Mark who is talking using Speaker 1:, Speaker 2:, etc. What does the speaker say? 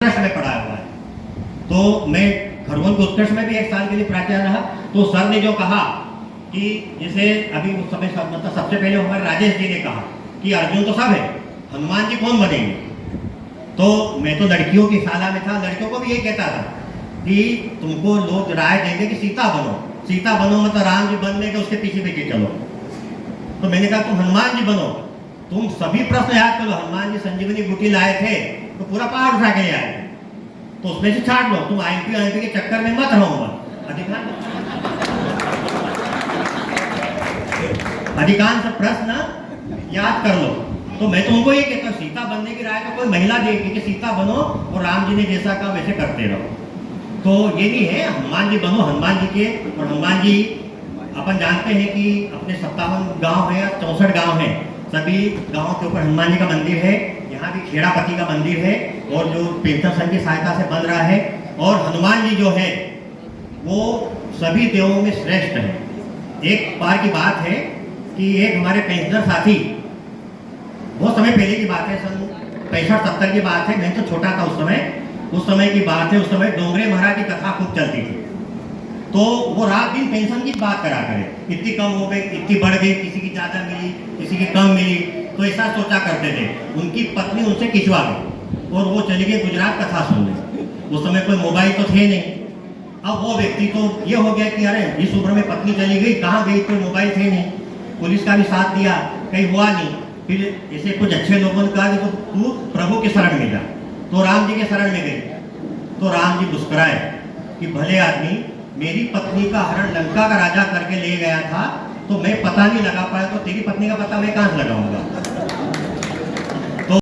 Speaker 1: उत्कर्ष में पढ़ा हुआ है। तो मैं खरगोन के उत्कर्ष में भी 1 साल के लिए प्राचार्य रहा। तो सर ने जो कहा कि जैसे अभी उस समय मतलब सबसे पहले हमारे राजेश जी ने कहा कि अर्जुन तो सब है, हनुमान जी कौन बनेंगे। तो मैं तो लड़कियों की शाला में था, लड़कियों को भी यही कहता था कि तुमको लोग राय देंगे कि सीता बनो मतलब राम जी बनने के उसके पीछे पीछे चलो। तो मैंने कहा तुम हनुमान जी बनो, तुम सभी प्रश्न याद करो। हनुमान जी संजीवनी बूटी लाए थे तो पूरा पहाड़ उठा के ले आए थे, तो उसमें से छाट लो। तुम आईपी के चक्कर में मत रहो। अधिकांश प्रश्न याद कर लो। तो मैं तो उनको ये कहता हूँ सीता बनने की राय तो कोई महिला देगी कि सीता बनो और राम जी ने जैसा कहा वैसे करते रहो। तो ये नहीं है हनुमान जी बनो, हनुमान जी के। और हनुमान जी अपन जानते हैं कि अपने 57 गांव है या 64 गांव है, सभी गांवों के ऊपर हनुमान जी का मंदिर है। यहाँ भी खेड़ापति का मंदिर है और जो पेंशन संघ की सहायता से बन रहा है। और हनुमान जी जो है वो सभी देवों में श्रेष्ठ है। एक बार की बात है कि एक हमारे पेंशनर साथी, बहुत समय पहले की बात है, सन 65-70 की बात है, मैं तो छोटा था उस समय की बात है। उस समय डोंगरे महाराज की कथा खूब चलती थी। तो वो रात दिन पेंशन की बात करा करे, इतनी कम हो गई, इतनी बढ़ गई, किसी की ज़्यादा मिली, किसी की कम मिली। तो ऐसा सोचा करते थे। उनकी पत्नी उनसे खिंचवा गई और वो चली गई गुजरात कथा सुनने। उस समय कोई मोबाइल तो थे नहीं। अब वो व्यक्ति तो ये हो गया कि अरे इस उम्र में पत्नी चली गई, कहाँ गई, कोई मोबाइल थे नहीं, पुलिस का भी साथ दिया, कहीं हुआ नहीं। फिर ऐसे कुछ अच्छे लोगों ने कहा कि तो तू प्रभु के शरण में जा। तो राम जी के शरण में गई। तो राम जी मुस्कुराए कि भले आदमी, मेरी पत्नी का हरण लंका का राजा करके ले गया था, तो मैं पता नहीं लगा पाया, तो तेरी पत्नी का पता मैं कहाँ से लगाऊंगा।